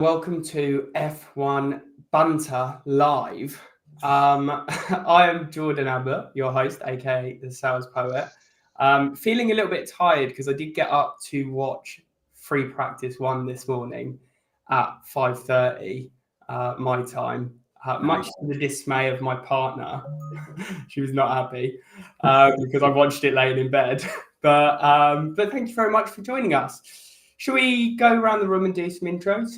Welcome to F1-Banter Live. I am Jordan Abbott, your host, aka the Sales Poet. Feeling a little bit tired because I did get up to watch free practice one this morning at 5:30 my time. Much to the dismay of my partner, she was not happy because I watched it laying in bed. But thank you very much for joining us. Shall we go around the room and do some intros?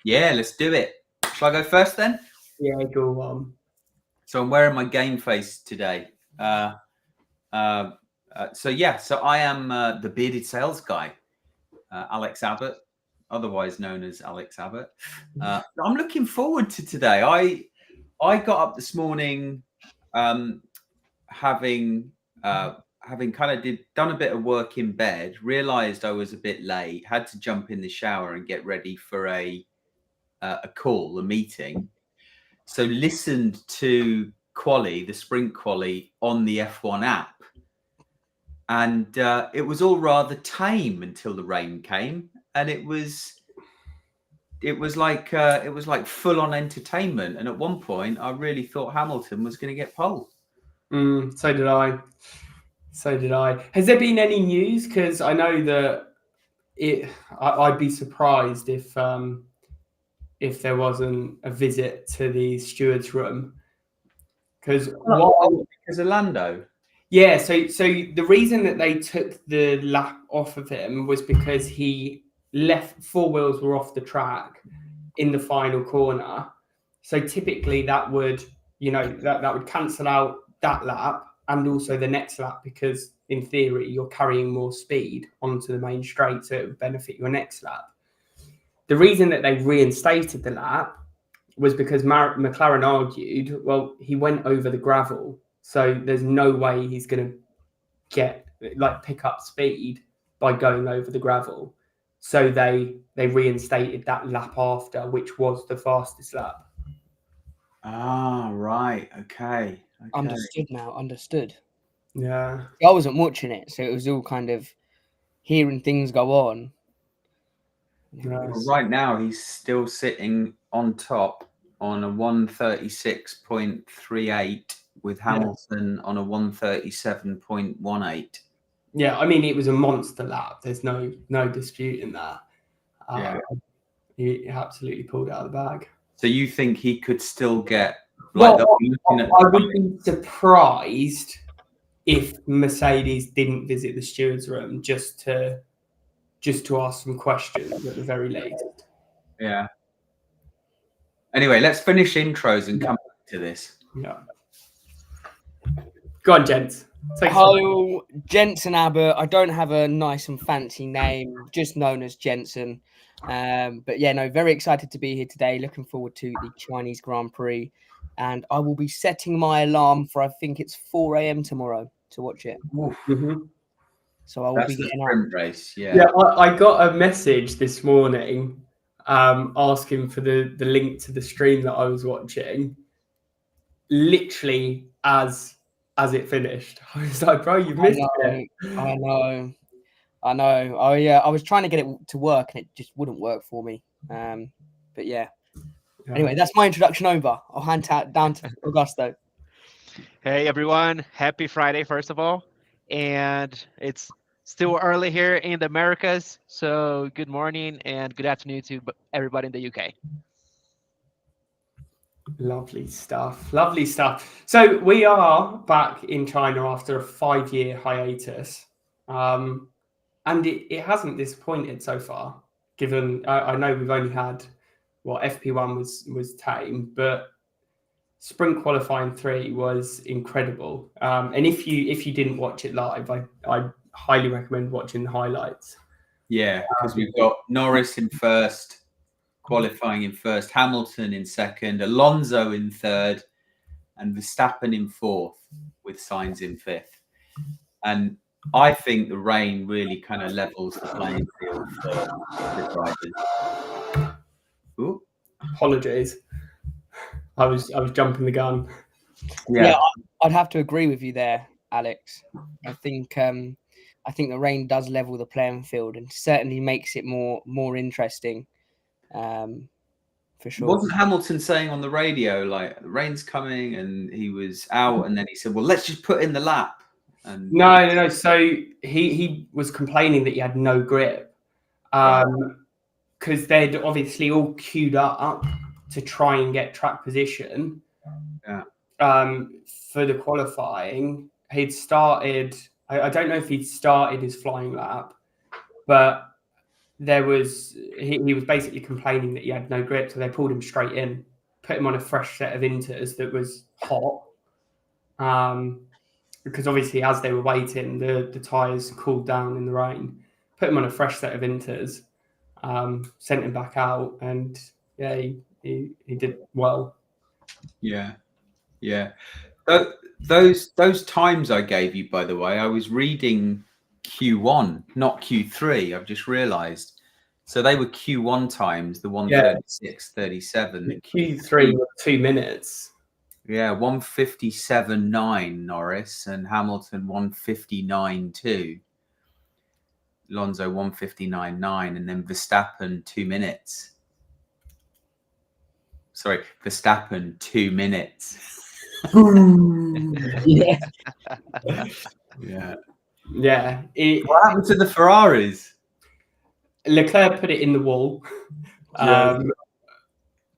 Yeah, let's do it. Shall I go first then? Yeah, go on. So I'm wearing my game face today. So I am the bearded sales guy, Alex Abbott, otherwise known as Alex Abbott. I'm looking forward to today. I got up this morning, having kind of done a bit of work in bed, realised I was a bit late, had to jump in the shower and get ready for a meeting. So listened to Quali, the sprint Quali on the F1 app. And it was all rather tame until the rain came. And it was like full on entertainment. And at one point I really thought Hamilton was going to get pole. So did I. Has there been any news? Because I know that I'd be surprised if there wasn't a visit to the steward's room. Because Orlando. Yeah, so the reason that they took the lap off of him was because he left, four wheels were off the track in the final corner. So typically that would, that would cancel out that lap and also the next lap, because in theory you're carrying more speed onto the main straight, so it would benefit your next lap. The reason that they reinstated the lap was because McLaren argued, well, he went over the gravel, so there's no way he's going to pick up speed by going over the gravel. So they reinstated that lap after, which was the fastest lap. Ah, right. Okay. Understood now. Understood. Yeah. I wasn't watching it, so it was all kind of hearing things go on. Nice. Right now he's still sitting on top on a 136.38 with Hamilton on a 137.18. Yeah, I mean, it was a monster lap. There's no dispute in that. He absolutely pulled it out of the bag. So you think he could still get? I would be surprised if Mercedes didn't visit the steward's room just to ask some questions at the very least. Yeah. Anyway, let's finish intros and come back to this. Yeah. Go on, gents. Hello, Jensen Abbott. I don't have a nice and fancy name, just known as Jensen. But yeah, no, very excited to be here today. Looking forward to the Chinese Grand Prix. And I will be setting my alarm for, I think it's 4 a.m. tomorrow to watch it. Mm-hmm. So I will be getting sprint race. Yeah. Yeah, I got a message this morning asking for the link to the stream that I was watching. Literally as it finished, I was like, "Bro, you missed it." I know. Oh yeah, I was trying to get it to work and it just wouldn't work for me. But yeah. Anyway, that's my introduction over. I'll hand down to Augusto. Hey everyone, happy Friday first of all. And it's still early here in the Americas, so good morning and good afternoon to everybody in the UK. Lovely stuff. So we are back in China after a 5-year hiatus. And it hasn't disappointed so far, given I know we've only had FP1 was tame, but sprint qualifying 3 was incredible. And if you didn't watch it live, I highly recommend watching the highlights. Yeah, because we've got Norris in first, qualifying in first, Hamilton in second, Alonso in third, and Verstappen in fourth, with Sainz in fifth. And I think the rain really kind of levels the playing field for the drivers. Ooh. Apologies, I was jumping the gun. Yeah, I'd have to agree with you there, Alex. I think the rain does level the playing field and certainly makes it more interesting. For sure. Wasn't Hamilton saying on the radio, like, the rain's coming, and he was out, and then he said, well, let's just put in the lap. And No. So he was complaining that he had no grip. Because they'd obviously all queued up to try and get track position. Yeah. For the qualifying, he'd started. I don't know if he'd started his flying lap, but there was he was basically complaining that he had no grip, so they pulled him straight in, put him on a fresh set of inters that was hot. Because obviously, as they were waiting, the tyres cooled down in the rain. Put him on a fresh set of inters. Sent him back out, and yeah, he did well. Yeah. Those times I gave you, by the way, I was reading Q1, not Q3. I've just realised. So they were Q1 times, the 1:36, 37. The Q3 was 2 minutes. Yeah, 1:57.9 Norris, and Hamilton 1:59.2. Alonso 1:59.9, and then Verstappen 2 minutes. Sorry, Verstappen 2 minutes. Yeah. Yeah. What happened to the Ferraris? Leclerc put it in the wall. Yeah.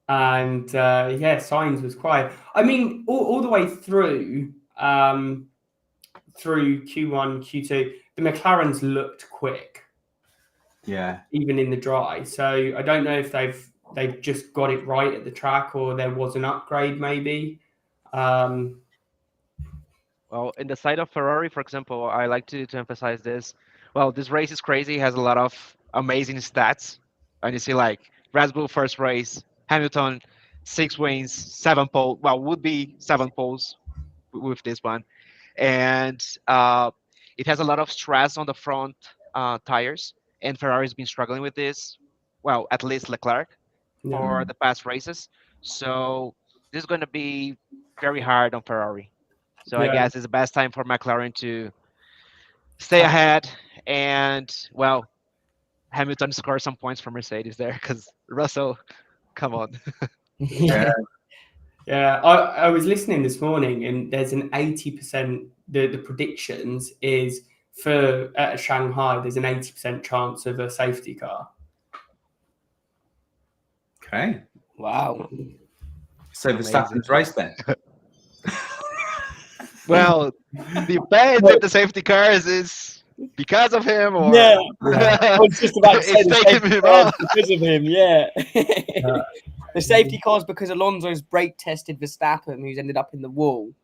And Sainz was quiet. I mean, all the way through Q1, Q2, the McLarens looked quick. Yeah. Even in the dry. So I don't know if they've just got it right at the track, or there was an upgrade maybe. Well, in the side of Ferrari, for example, I like to emphasize this. Well, this race is crazy, has a lot of amazing stats. And you see, like, Red Bull first race, Hamilton 6 wins, 7 pole. Well, would be 7 poles with this one. And it has a lot of stress on the front tires. And Ferrari's been struggling with this. Well, at least Leclerc for the past races. So this is going to be very hard on Ferrari. So I guess it's the best time for McLaren to stay ahead. And, well, Hamilton scored some points for Mercedes there, because Russell, come on. Yeah. I was listening this morning, and there's an 80%. The predictions is for at Shanghai, there's an 80% chance of a safety car. Okay. Wow. So Verstappen's race then. Well, depends if the safety cars is because of him, or I was just about to say it's taking him off because of him. The safety cars because Alonso's brake tested Verstappen, who's ended up in the wall,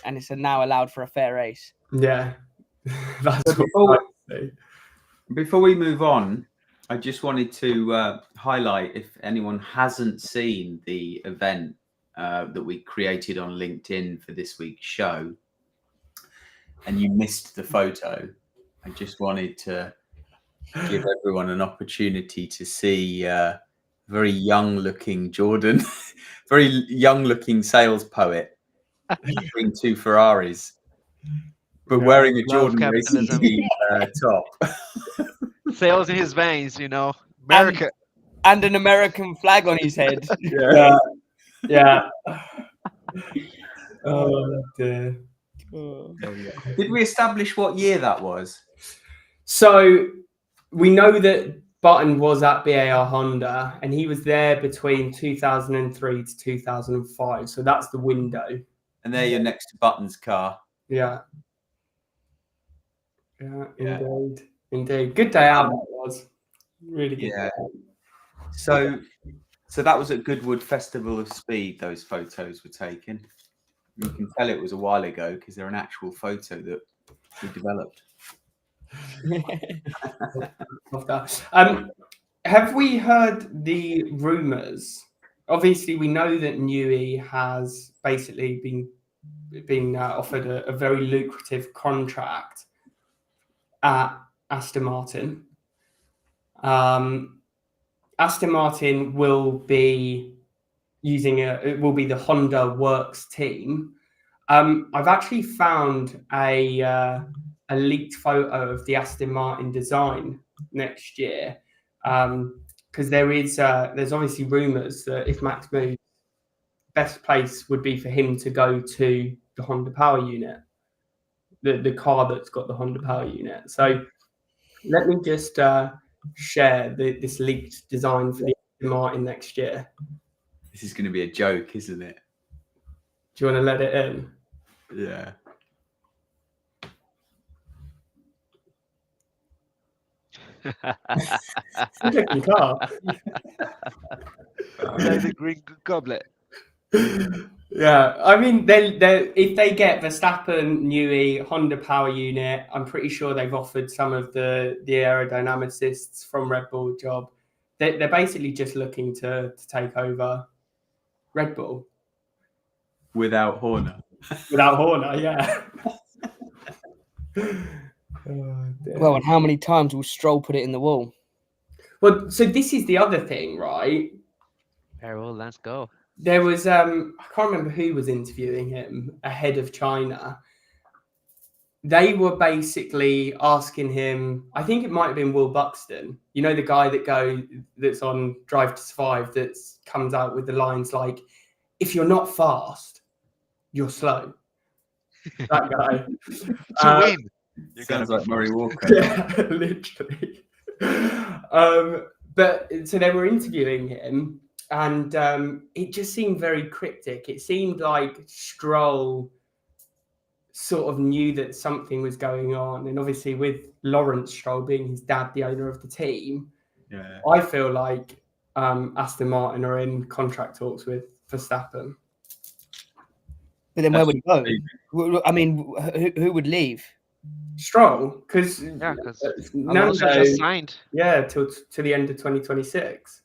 and it's now allowed for a fair race. Yeah, that's before we move on, I just wanted to highlight, if anyone hasn't seen the event that we created on LinkedIn for this week's show, and you missed the photo, I just wanted to give everyone an opportunity to see very young-looking Jordan, very young-looking sales poet between 2 Ferraris, but wearing a Jordan Racing Team top. Sales in his veins, America. And an American flag on his head. Yeah. Oh dear. Did we establish what year that was? So we know that Button was at BAR Honda, and he was there between 2003 to 2005. So that's the window. And there you're next to Button's car. Yeah. Indeed. Good day out that was. Really good. Yeah. So that was at Goodwood Festival of Speed. Those photos were taken. You can tell it was a while ago because they're an actual photo that we developed. Have we heard the rumours? Obviously, we know that Newey has basically been offered a very lucrative contract at Aston Martin. Aston Martin will be it will be the Honda Works team. I've actually found a leaked photo of the Aston Martin design next year, because there's obviously rumours that if Max moves, best place would be for him to go to the Honda Power Unit, the car that's got the Honda Power Unit. So let me just share this leaked design for the Aston Martin next year. This is going to be a joke, isn't it? Do you want to let it in? Yeah. Good looking car. Like the green goblet. Yeah, I mean, if they get Verstappen, Newey, Honda Power Unit, I'm pretty sure they've offered some of the aerodynamicists from Red Bull a job. They're basically just looking to take over Red Bull Without Horner. without Horner. Yeah. Oh, dear. Well, and how many times will Stroll put it in the wall? Well, so this is the other thing, right? Very well, let's go. There was I can't remember who was interviewing him ahead of China. They were basically asking him, I think it might have been Will Buxton, you know, the guy that's on Drive to Survive that comes out with the lines like, if you're not fast, you're slow. That guy. To win. You Sounds gotta like be Murray fast. Walker. Yeah, literally. But so they were interviewing him, and it just seemed very cryptic. It seemed like Stroll sort of knew that something was going on, and obviously with Lawrence Stroll being his dad, the owner of the team, Yeah. I feel like Aston Martin are in contract talks with Verstappen. But then where would he go? That's I mean, who would leave? Stroll, because Yeah, because Alonso just signed. yeah, till to the end of 2026.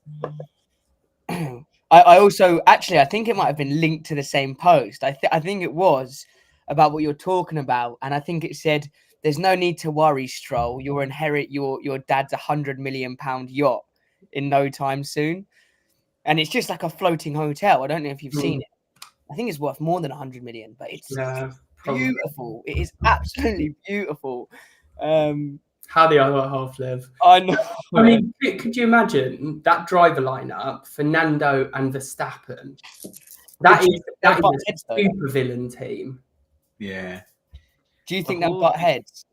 I also actually I think it might have been linked to the same post. I think it was about what you're talking about, and I think it said, "There's no need to worry, Stroll. You'll inherit your dad's £100 million yacht in no time soon." And it's just like a floating hotel. I don't know if you've seen it. I think it's worth more than 100 million, but it's beautiful. It is absolutely beautiful. How the other half live. I know. I mean, could you imagine that driver lineup, Fernando and Verstappen? That is a super villain team. Yeah. Do you think they'll butt heads?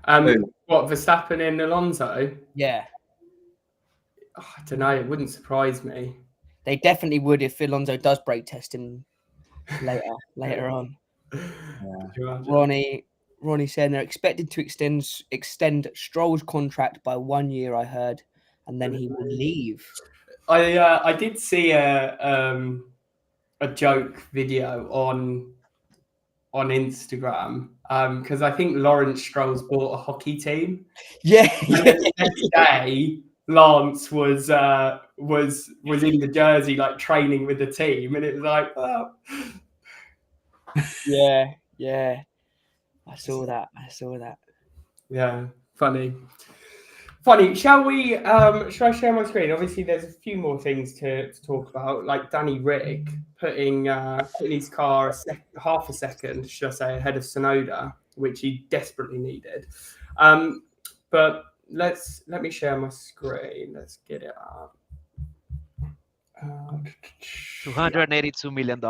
What, Verstappen and Alonso? Yeah. Oh, I don't know. It wouldn't surprise me. They definitely would if Alonso does brake test him later on. Yeah. Ronnie saying they're expected to extend Stroll's contract by 1 year, I heard, and then he will leave. I did see a joke video on Instagram because I think Lawrence Stroll's bought a hockey team. Yeah. And the next day, Lance was in the jersey, like training with the team, and it was like, oh. Yeah. I saw that. Yeah, funny. Shall we? Shall I share my screen? Obviously, there's a few more things to talk about, like Danny Ric putting his car half a second, should I say, ahead of Tsunoda, which he desperately needed. But let me share my screen. Let's get it up. $282 million.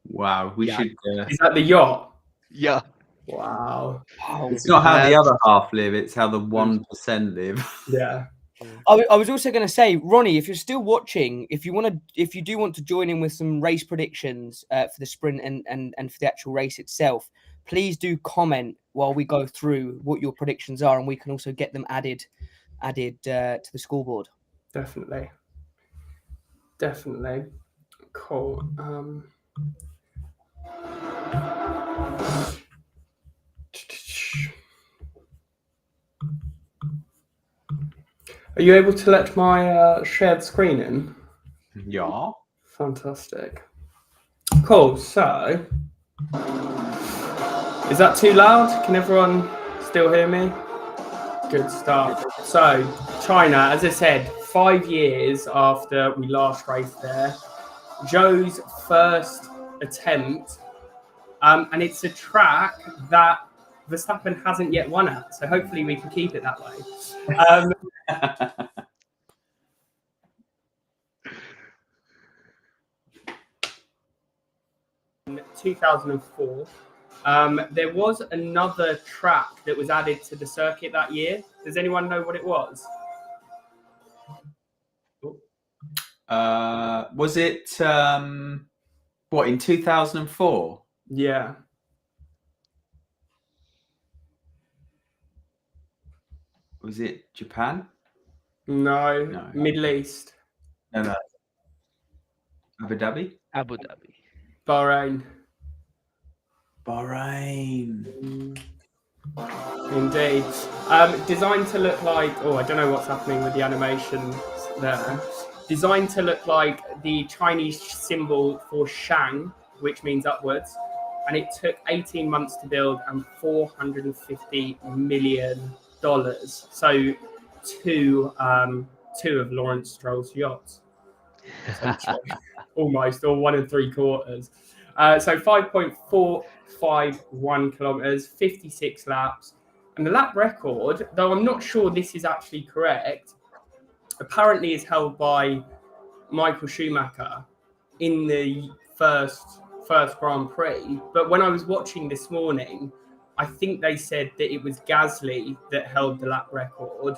Wow. We should. Is that the yacht? Yeah. Wow. It's not how the other half live, it's how the 1% live. Yeah. I was also going to say, Ronnie, if you're still watching, if you do want to join in with some race predictions for the sprint and for the actual race itself, please do comment while we go through what your predictions are, and we can also get them added to the scoreboard. Definitely. Cool. Are you able to let my shared screen in? Yeah. Fantastic. Cool. So, is that too loud? Can everyone still hear me? Good stuff. So, China, as I said, 5 years after we last raced there, Zhou's first attempt, and it's a track that Verstappen hasn't yet won at. So hopefully we can keep it that way. 2004, there was another track that was added to the circuit that year. Does anyone know what it was? Was it what, in 2004? Yeah. Was it Japan? No. Middle East. No. Abu Dhabi? Abu Dhabi. Bahrain. Indeed. Designed to look like, I don't know what's happening with the animation there. Designed to look like the Chinese symbol for Shang, which means upwards. And it took 18 months to build and $450 million. So two of Lawrence Stroll's yachts. Almost, or 1 3/4. So 5.451 kilometers, 56 laps. And the lap record, though I'm not sure this is actually correct, apparently is held by Michael Schumacher in the first Grand Prix. But when I was watching this morning, I think they said that it was Gasly that held the lap record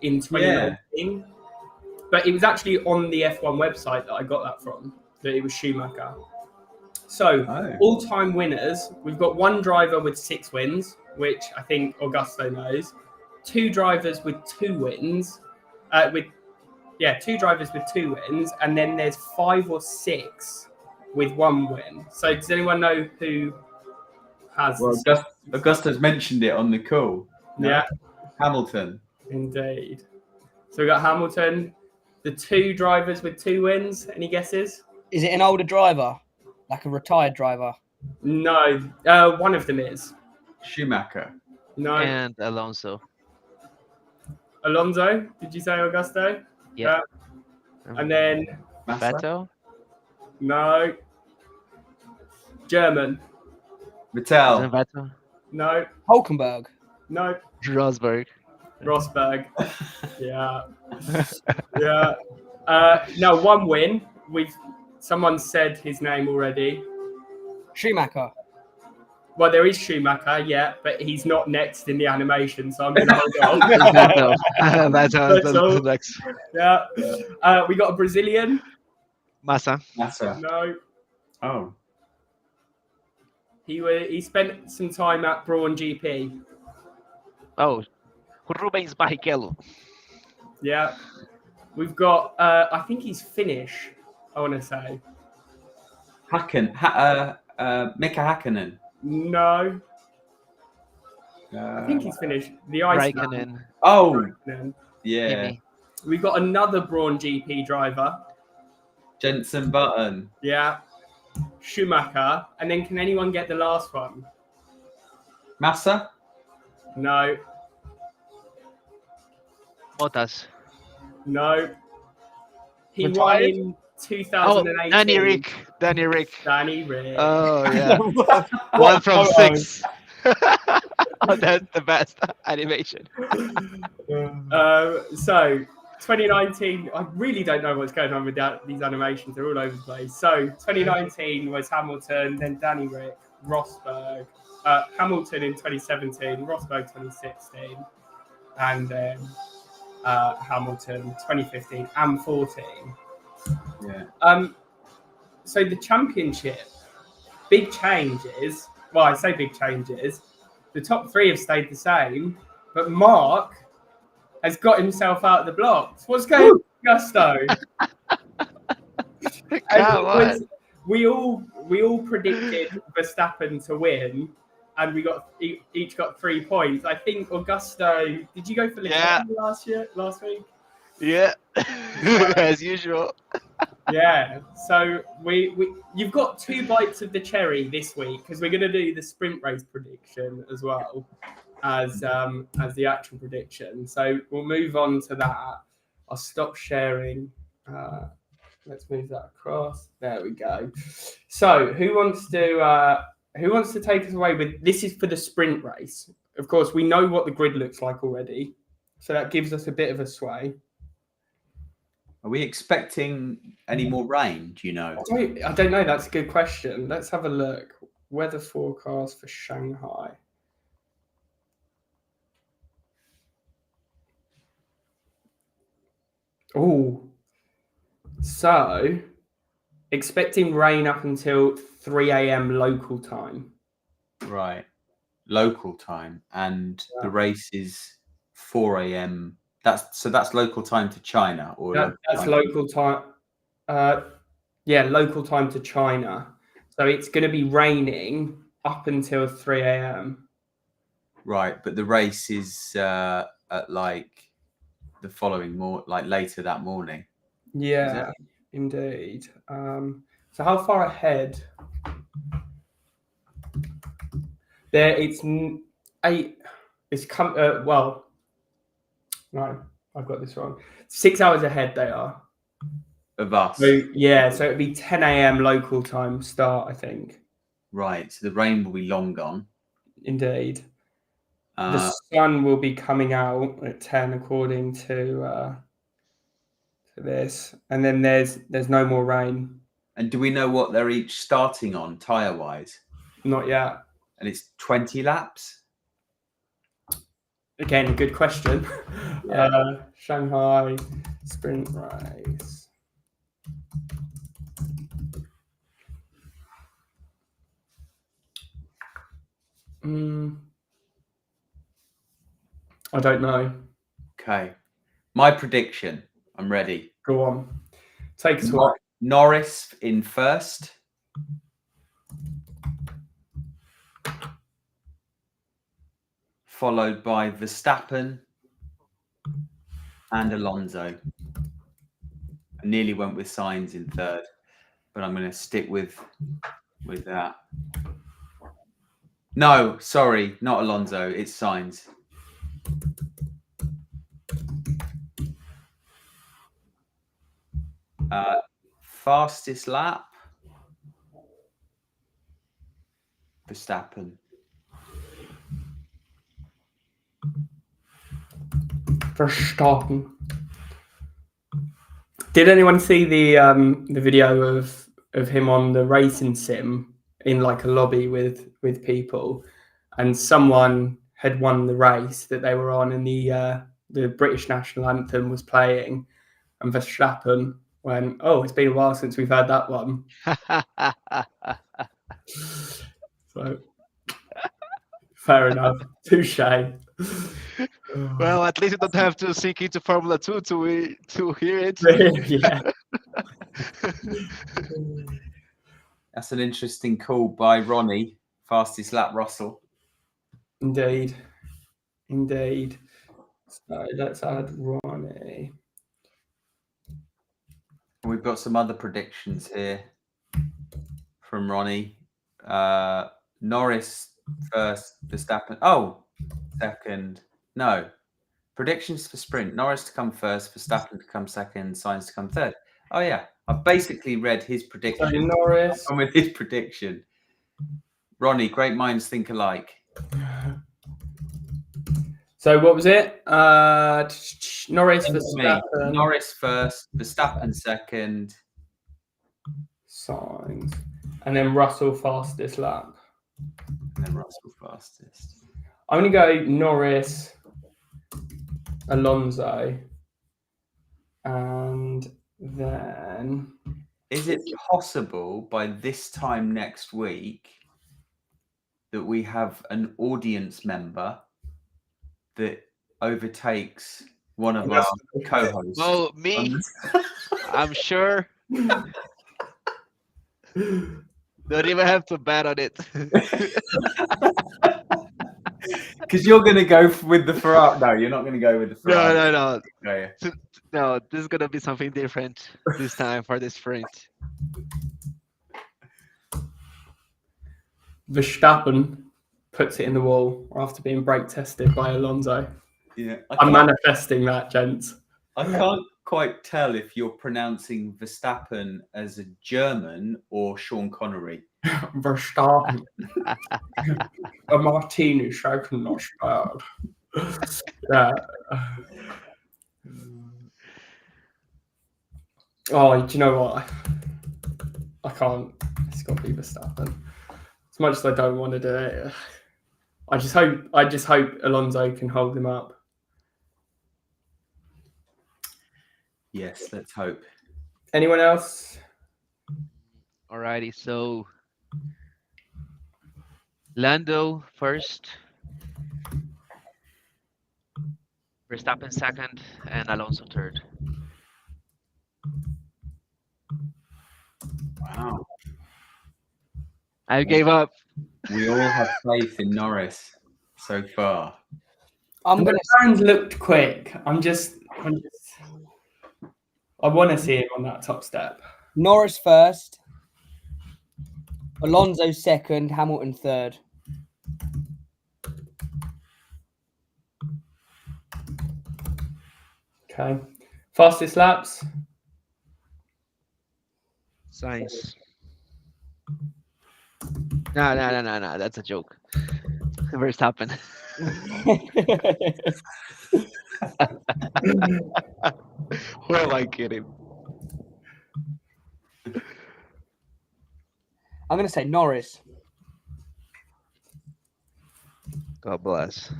in 2019. Yeah. But it was actually on the F1 website that I got that from, that it was Schumacher. So, all-time winners, we've got one driver with 6 wins, which I think Augusto knows. 2 drivers with 2 wins. 2 drivers with 2 wins. And then there's 5 or 6 with 1 win. So, does anyone know who has... Well, Augusto's mentioned it on the call. No? Yeah. Hamilton. Indeed. So, we got Hamilton, the 2 drivers with 2 wins. Any guesses? Is it an older driver? Like a retired driver? No, one of them is. Schumacher. No. And Alonso. Alonso? Did you say Augusto? Yeah. And then... Vettel? No. German. Vettel. Vettel? No. Hulkenberg? No. Rosberg. Yeah. Yeah. No, 1 win. Someone said his name already. Schumacher. Well, there is Schumacher, yeah, but he's not next in the animation, so I'm going to hold on. Vettel. Next. Yeah. We got a Brazilian. Massa. No. Oh. He spent some time at Brawn GP. Oh, Rubens Barrichello. Yeah. We've got, I think he's Finnish, I want to say. Mika Häkkinen. No. I think he's Finnish. The Iceman. Raikkonen. Oh, Raikkonen. yeah. Kimi. We've got another Brawn GP driver. Jenson Button. Yeah. Schumacher. And then can anyone get the last one? Massa? No. Bottas. No. He Retired? won in 2018. Danny Ric. Danny Ric. Oh, yeah. 1 from 6. Oh, that's the best animation. So, 2019, I really don't know what's going on with these animations. They're all over the place. So, 2019 was Hamilton, then Danny Ric, Rosberg, Hamilton in 2017, Rosberg 2016, and then Hamilton 2015 and 14. Yeah. So the championship, big changes. Well, I say big changes. The top 3 have stayed the same, but Mark has got himself out of the blocks. What's going on, Gusto? We all predicted Verstappen to win, and we each got 3 points. I think Augusto. Did you go for Leclerc last week? Yeah, as usual. Yeah. So you've got 2 bites of the cherry this week because we're going to do the sprint race prediction as well as the actual prediction. So we'll move on to that. I'll stop sharing. Let's move that across. There we go. So who wants to Who wants to take us away with this? Is for the sprint race. Of course, we know what the grid looks like already, so that gives us a bit of a sway. Are we expecting any more rain? Do you know? I don't know. That's a good question. Let's have a look. Weather forecast for Shanghai. Oh, so expecting rain up until 3 a.m. local time. Right, local time, and the race is 4 a.m. That's local time to China, or that's local time. Yeah, local time to China. So it's going to be raining up until 3 a.m. Right, but the race is at like the following like later that morning. Yeah, indeed. So how far ahead? There, it's 8. It's come. Well, no, I've got this wrong. 6 hours ahead they are of us. So yeah, so it'd be 10 a.m. local time start, I think. Right, so the rain will be long gone. Indeed. The sun will be coming out at 10 according to this, and then there's no more rain. And do we know what they're each starting on tyre wise? Not yet. And it's 20 laps. Again, good question. Yeah. Shanghai sprint race. I don't know. Okay. My prediction. I'm ready. Go on. Take us away. Norris in first. Followed by Verstappen and Alonso. I nearly went with Sainz in third, but I'm going to stick with that. No, sorry, not Alonso. It's Sainz. Fastest lap, Verstappen. Did anyone see the video of him on the racing sim in like a lobby with people, and someone had won the race that they were on, and the British national anthem was playing, and Verstappen went, "Oh, it's been a while since we've heard that one." So fair enough. Touche. Well, at least you don't have to sink into Formula 2 to hear it. Yeah. That's an interesting call by Ronnie. Fastest lap, Russell. Indeed. So let's add Ronnie. We've got some other predictions here from Ronnie. Norris first, Verstappen. Oh, second. No. Predictions for sprint. Norris to come first, Verstappen to come second, Sainz to come third. Oh, yeah. I've basically read his prediction. So Norris. I'm with his prediction. Ronnie, great minds think alike. So what was it? Norris, Verstappen. Norris first, Verstappen second. Sainz. And then Russell fastest lap. And then Russell fastest. I'm going to go Norris, Alonso, and then... Is it possible by this time next week that we have an audience member that overtakes one of our co-hosts? Well, me, I'm sure. Don't even have to bet on it. Because you're going to go with the Ferrari. No, you're not going to go with the Ferrari. No. No. No, this is going to be something different this time for this sprint. Verstappen puts it in the wall after being brake tested by Alonso. Yeah, I'm manifesting that, gents. I can't quite tell if you're pronouncing Verstappen as a German or Sean Connery. Verstappen. A martini shaken, not stirred. Yeah. Oh, do you know what? I can't. It's got to be Verstappen. As much as I don't want to do it, I just hope Alonso can hold him up. Yes, let's hope. Anyone else? Alrighty, so Lando first, Verstappen second, and Alonso third. Wow. I gave up. We all have faith in Norris so far. I'm The gonna. McLaren's looked quick. I want to see him on that top step. Norris first, Alonso second, Hamilton third. Okay. Fastest laps? Science. No, that's a joke. Verstappen. Who am I kidding? I'm gonna say Norris. God bless.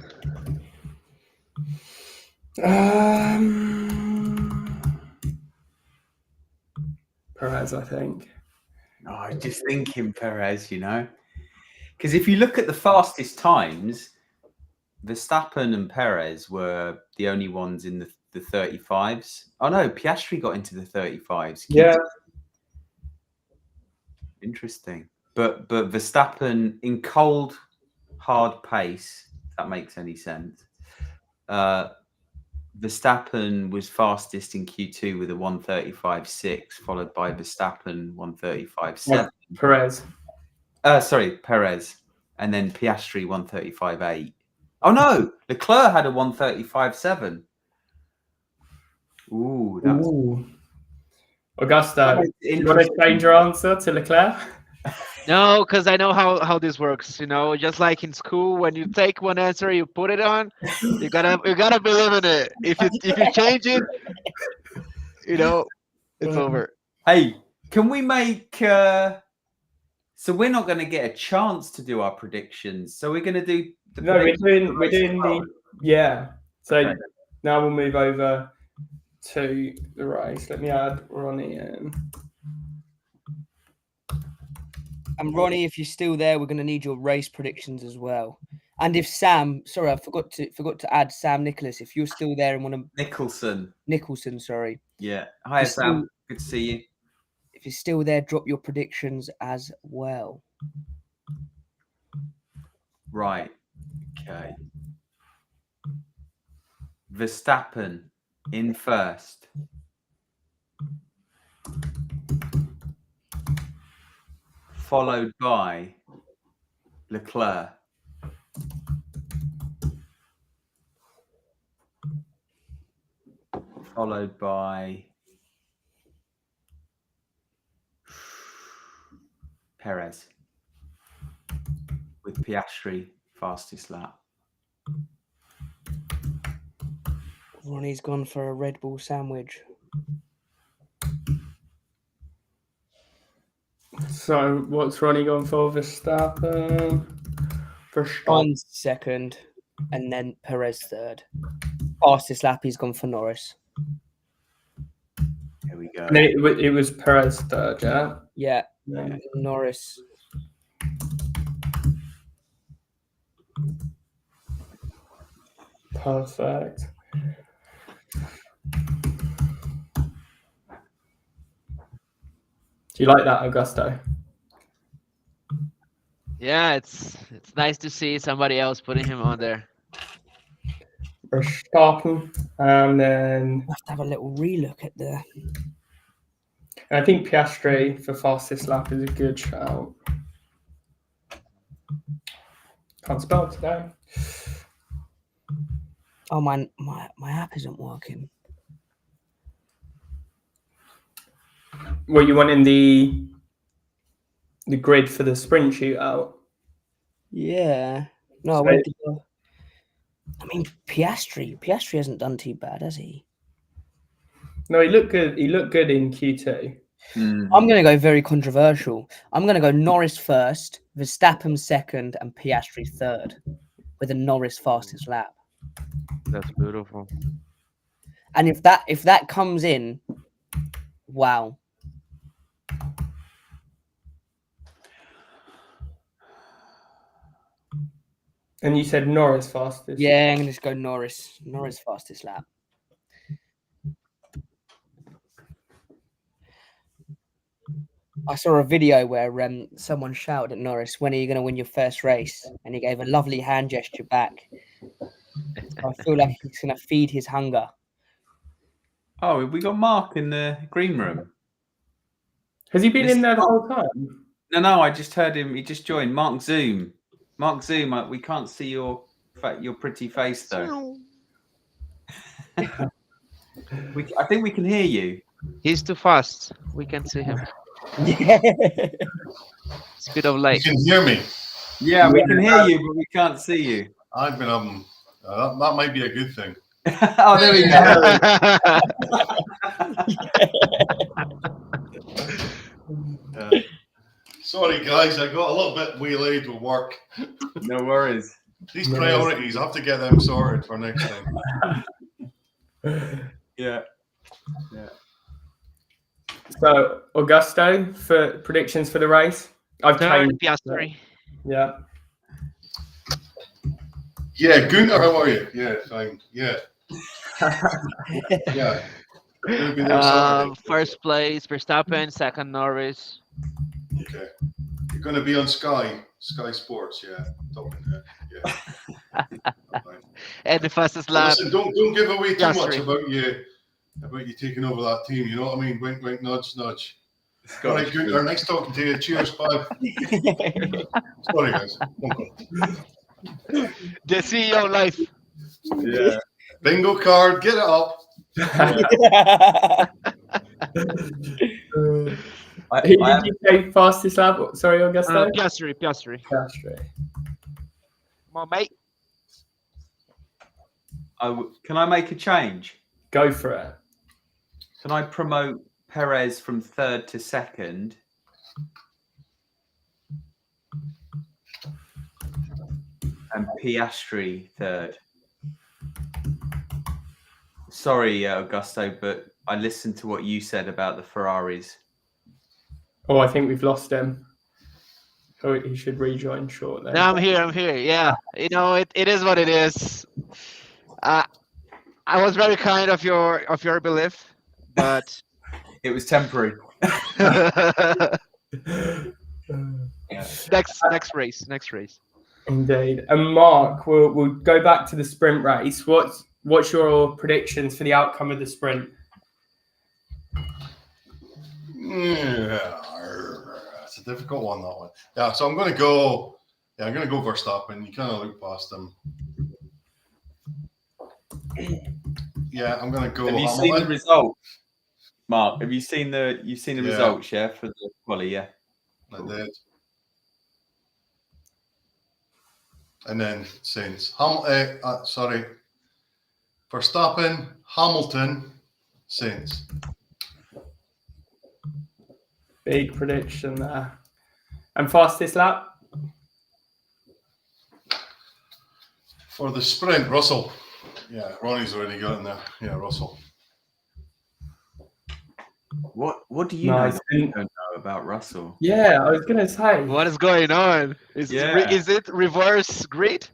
Perez, I think. Oh, I was just thinking Perez, you know. Because if you look at the fastest times, Verstappen and Perez were the only ones in the 35s. Oh no, Piastri got into the 35s. Yeah. Interesting. But Verstappen in cold, hard pace, if that makes any sense. Verstappen was fastest in Q2 with a 1:35.6, followed by Verstappen 1:35.7. Perez. Sorry, Perez. And then Piastri 1:35.8. Oh no, Leclerc had a 1:35.7. Ooh, that's Ooh. Augusto, you want to interesting. change your answer to Leclerc? No, because I know how this works. You know, just like in school, when you take one answer, you put it on. You gotta believe in it. If you change it, you know, it's over. Hey, can we make? So we're not going to get a chance to do our predictions. So we're going to do. No, we're doing the So Okay. now we'll move over to the race. Let me add Ronnie in. And Ronnie, if you're still there, we're gonna need your race predictions as well. And if Sam, sorry, I forgot to add Sam Nicholas. If you're still there and want to Nicholson, sorry. Yeah. Hi, Sam. Good to see you. If you're still there, drop your predictions as well. Right. Okay. Verstappen in first. Followed by Leclerc. Followed by Perez. With Piastri fastest lap. Ronnie's gone for a Red Bull sandwich. So what's Ronnie going for? Verstappen. Sainz second, and then Perez third. Fastest lap, he's gone for Norris. Here we go. No, it was Perez third, yeah? Yeah. Yeah. Norris. Perfect. Do you like that, Augusto? Yeah, it's nice to see somebody else putting him on there. Verstappen, and then I have to have a little relook at the. I think Piastri for fastest lap is a good shout. Can't spell today. Oh, my app isn't working. Well, you want in the the grid for the sprint shootout. Yeah. No, So- I went to go. I mean, Piastri hasn't done too bad, has he? No, he looked good. He looked good in Q2. I'm going to go very controversial. I'm going to go Norris first, Verstappen second, and Piastri third, with a Norris fastest lap. That's beautiful. And if that comes in, wow. And you said Norris fastest. Yeah, I'm going to just go Norris fastest lap. I saw a video where someone shouted at Norris, "When are you going to win your first race?" And he gave a lovely hand gesture back. So I feel like he's going to feed his hunger. Oh, we got Mark in the green room. Has he been in there the whole time? No, I just heard him. He just joined. Mark Zoom, we can't see your pretty face though. I think we can hear you. He's too fast. We can see him. Yeah. Speed of You light. can hear me. Yeah, we can hear you, but we can't see you. I've been that might be a good thing. Oh, there we go. Sorry, guys, I got a little bit waylaid with work. No worries. These priorities, I have to get them sorted for next time. Yeah. So, Augusto, for predictions for the race? I've Third, changed. Piastri. Yeah. Yeah, Gunter, how are you? Yeah, fine. Yeah. Yeah. Gonna be there Saturday. First place, Verstappen. Second, Norris. Okay. You're going to be on Sky Sports, yeah. Talking there. Yeah. Fine. And the fastest So lap. listen, don't give away too much Piastri. about you taking over that team. You know what I mean? Wink, wink, nudge, nudge. All Scottish right, Gunter, nice talking to you. Cheers, bye. Sorry, guys. The CEO life. Yeah. Bingo card, get it up. Who did you say fastest lap? Sorry, Augusto? Piastri. Piastri. Come on, mate. Can I make a change? Go for it. Can I promote Perez from third to second? And Piastri third. Sorry, Augusto, but I listened to what you said about the Ferraris. Oh, I think we've lost him. Oh, he should rejoin shortly. No, I'm here. Yeah. You know, it is what it is. I was very kind of your belief, but It was temporary. next race. Indeed. And Mark, we'll go back to the sprint race. What's your predictions for the outcome of the sprint? Yeah, it's a difficult one, that one. Yeah, so I'm going to go Verstappen. You kind of look past him. Yeah, I'm going to go. Have you seen the result, Mark? Have you seen the results? Yeah, for the quali. Yeah, I did. And then Saints. Verstappen, Hamilton, Saints. Big prediction there. And fastest lap? For the sprint, Russell. Yeah, Ronnie's already got in there. Yeah, Russell. What do you know that we don't know about Russell? Yeah, I was going to say. What is going on? Is it reverse grid?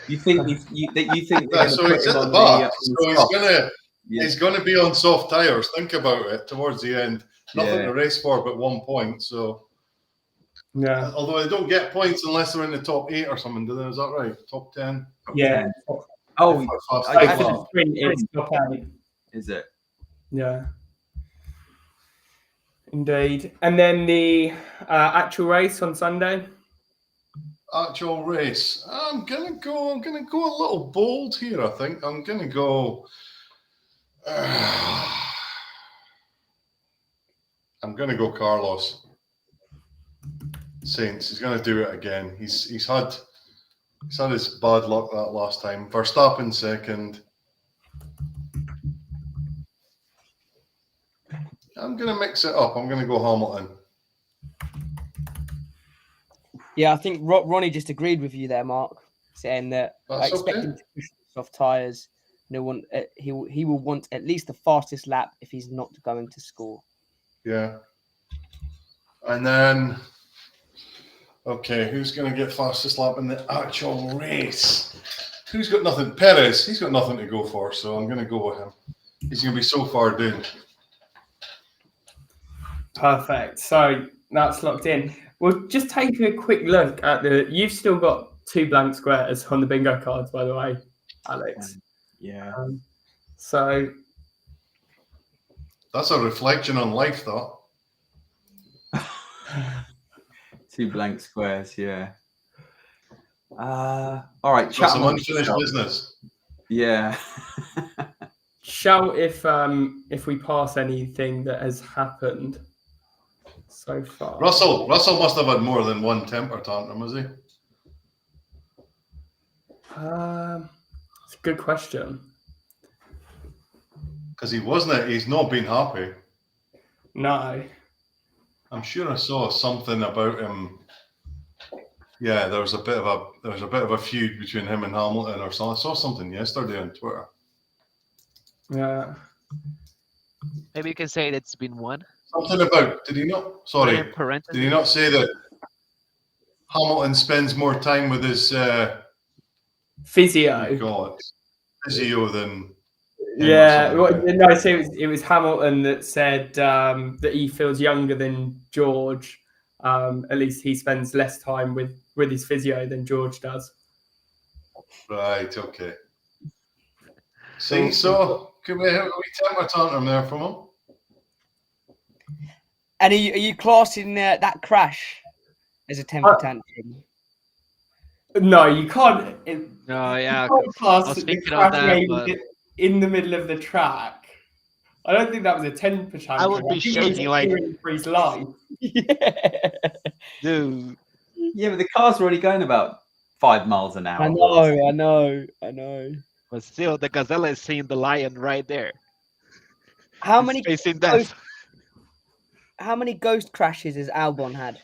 You think Yeah, so he's at the back. So he's gonna be on soft tires. Think about it towards the end. Nothing to race for but 1 point. So yeah. Although they don't get points unless they're in the top 8 or something, do they? Is that right? Top 10? Yeah. Oh, it's top 8. Is it? Yeah. Indeed. And then the actual race on Sunday. Actual race. I'm gonna go a little bold here. I think I'm gonna go. I'm gonna go Carlos. Saints. He's going to do it again. He's had his bad luck that last time. Verstappen second. I'm going to mix it up. I'm going to go Hamilton. Yeah, I think Ronnie just agreed with you there, Mark, saying that I expect him to push soft tyres. He will want at least the fastest lap if he's not going to score. Yeah. And then, okay, who's going to get fastest lap in the actual race? Who's got nothing? Perez. He's got nothing to go for, so I'm going to go with him. He's going to be so far down. Perfect. So that's locked in. We'll just take a quick look at you've still got 2 blank squares on the bingo cards, by the way, Alex. Yeah. So that's a reflection on life, though. 2 blank squares, yeah. All right, chat some unfinished business. Yeah. Shout if we pass anything that has happened so far. Russell must have had more than one temper tantrum, has he? It's a good question. Because he's not been happy. No. I'm sure I saw something about him. Yeah, there was a bit of a feud between him and Hamilton or something. I saw something yesterday on Twitter. Yeah. Maybe you can say it's been one. Something about, did he not say that Hamilton spends more time with his physio than yeah. No, so it was Hamilton that said that he feels younger than George. At least he spends less time with his physio than George does. Right, okay. See, so can we have a temper tantrum there from him? And are you classing that crash as a temper tantrum? No, you can't. No, yeah. You can't class I was the thinking crash of that, but in the middle of the track. I don't think that was a temper tantrum. I would be shaking like for his life. Yeah. Dude. Yeah, but the cars were only going about 5 miles an hour. I know. But still, the gazelle is seeing the lion right there. How He's many facing death? How many ghost crashes has Albon had?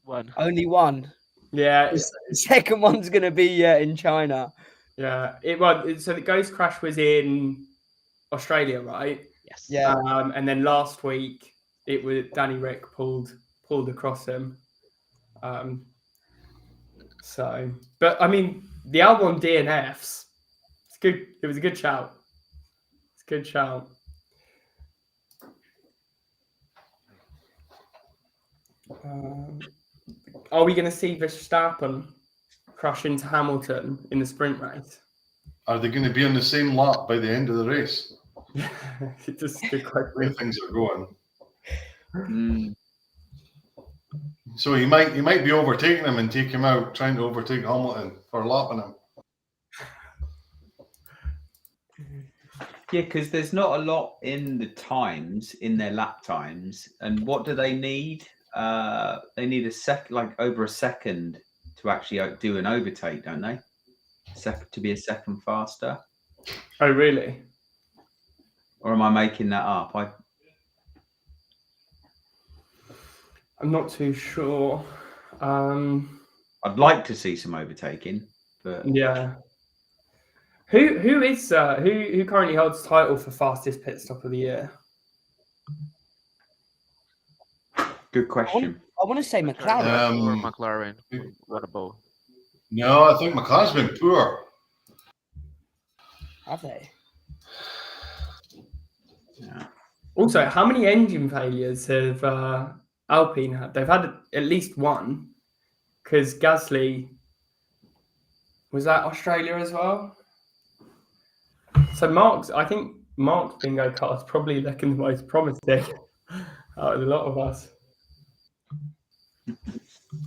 One. Only one. Yeah. The second one's going to be in China. Yeah. So the ghost crash was in Australia, right? Yes. Yeah. And then last week it was Danny Ric pulled across him. So, but I mean, the Albon DNFs. It's good. It was a good shout. It's a good shout. Are we going to see Verstappen crash into Hamilton in the sprint race? Are they going to be on the same lap by the end of the race? It's just a good question. Where things are going. Mm. So he might be overtaking him and take him out, trying to overtake Hamilton for lapping him. Yeah, because there's not a lot in their lap times. And what do they need? They need over a second to actually do an overtake, don't they? To be a second faster. Oh, really? Or am I making that up? I'm not too sure. I'd like to see some overtaking, but yeah. Who currently holds the title for fastest pit stop of the year? good question. I want to say McLaren. Or McLaren. What about? No, I think McLaren's been poor. Have they? Yeah. Also, how many engine failures have Alpine had? They've had at least one, because Gasly was that Australia as well. So I think Mark's bingo card is probably looking the most promising out of a lot of us.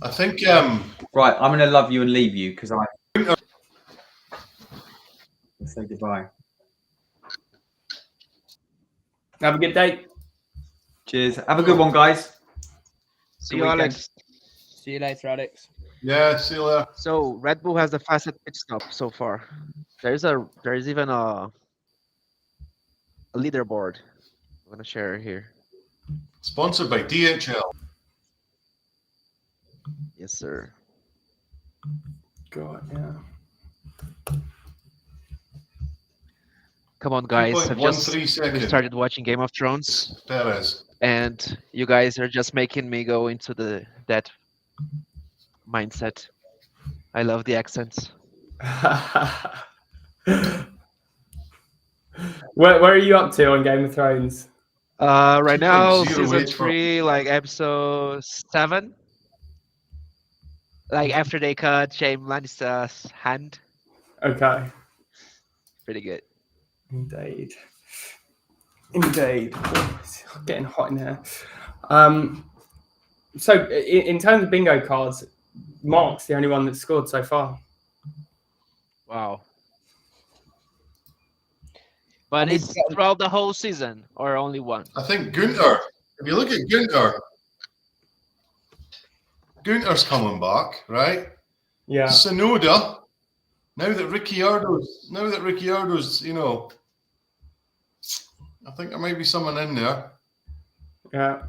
I think Right, I'm going to love you and leave you because Let's say goodbye. Have a good day. Cheers. Have a good one, guys. See you, Alex. See you later, Alex. Yeah, see you later. So Red Bull has the fastest pit stop so far. There's even a leaderboard. I'm gonna share it here. Sponsored by DHL. Yes, sir. God, yeah. Come on, guys. I've just 2.13 seconds. started watching Game of Thrones, Perez. and you guys are just making me go into that mindset. I love the accents. Where are you up to on Game of Thrones? Right now, 2.08 season for- 3, like episode 7. Like after they cut Jaime Lannister's hand. Okay. Pretty good. Indeed. Oh, it's getting hot in here. So in terms of bingo cards, Mark's the only one that's scored so far. Wow. But it's throughout the whole season or only one? I think Gunter. If you look at Gunter's coming back, right? Yeah. Sonoda. Now that Ricciardo's, you know, I think there might be someone in there. Yeah.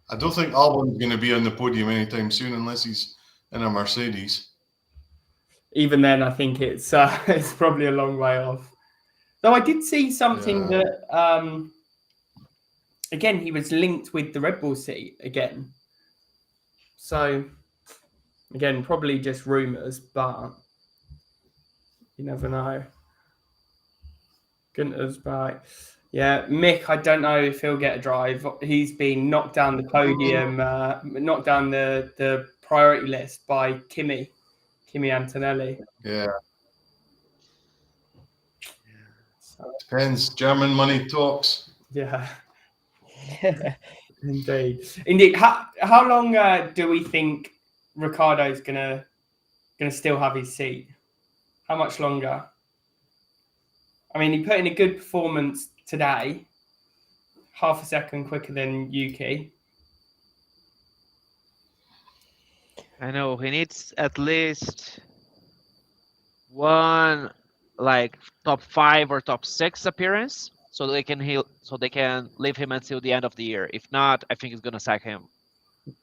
I don't think Albon's going to be on the podium anytime soon unless he's in a Mercedes. Even then, I think it's it's probably a long way off. Though I did see something that, again, he was linked with the Red Bull seat again. So, again, probably just rumours, but you never know. Gunter's back. Yeah, Mick, I don't know if he'll get a drive. He's been knocked down the podium, knocked down the priority list by Kimi Antonelli. Yeah. Depends. German money talks. Yeah. Indeed. How long do we think Ricciardo's gonna still have his seat? How much longer? I mean, he put in a good performance today, half a second quicker than Yuki. I know he needs at least one like top 5 or top 6 appearance so they can leave him until the end of the year. If not, I think he's gonna sack him.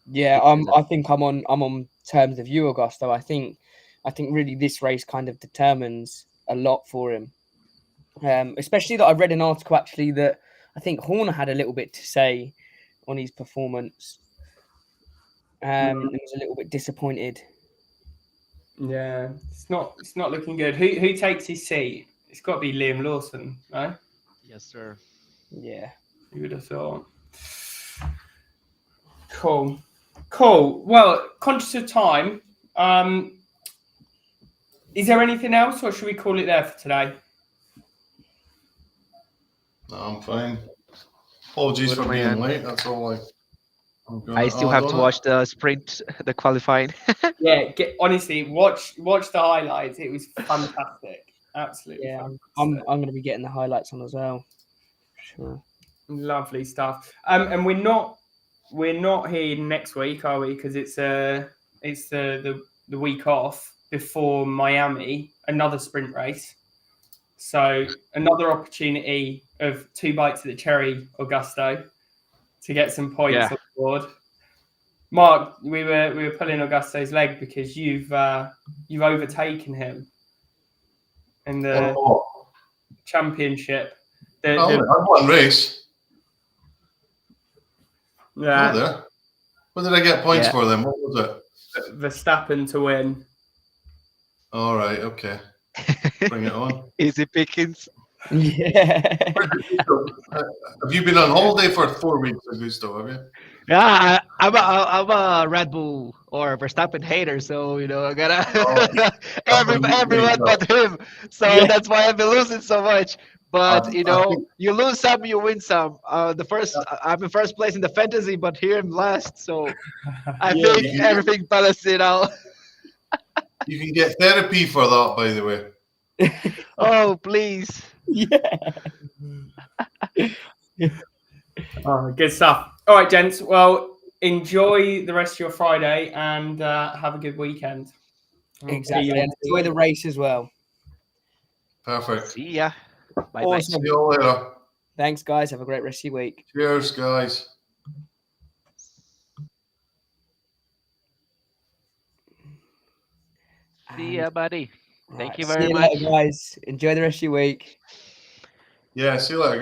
Yeah, I think I'm on terms of you, Augusto. I think really this race kind of determines a lot for him. Especially that I read an article actually that I think Horner had a little bit to say on his performance. He was a little bit disappointed. Yeah, it's not looking good. Who takes his seat? It's got to be Liam Lawson, no? Yes, sir. Yeah. You would have thought. Cool. Well, conscious of time, is there anything else, or should we call it there for today? No, I'm fine. Apologies for being late. That's all I still have to watch the sprint, the qualifying. Yeah, honestly, watch the highlights. It was fantastic. Absolutely. Yeah, fantastic. I'm going to be getting the highlights on as well. Sure. Lovely stuff. And we're not here next week, are we? Because it's the week off before Miami, another sprint race. So another opportunity of 2 bites of the cherry, Augusto, to get some points on board. Mark, we were pulling Augusto's leg because you've overtaken him in the championship. I won race. Yeah. Oh, there. What did I get points for then? What was it? Verstappen to win. All right. Okay. Bring it on. Easy pickings. Yeah. Have you been on holiday for 4 weeks, Augusto? Have you? Yeah, I'm a Red Bull or Verstappen hater, so I gotta everyone but him. So that's why I've been losing so much. But you lose some, you win some. I'm in first place in the fantasy, but here I'm last. So I think everything balances it out. You can get therapy for that, by the way. Oh, please. Yeah. Oh, good stuff. All right, gents. Well, enjoy the rest of your Friday and have a good weekend. I'll see Exactly. you And next enjoy the week. race as well. Perfect. See ya. Bye Awesome. See you all later. Thanks, guys. Have a great rest of your week. Cheers, guys. bye. See ya, buddy. Thank you See very you much. later, guys. Enjoy the rest of your week. Yeah, see you later, guys.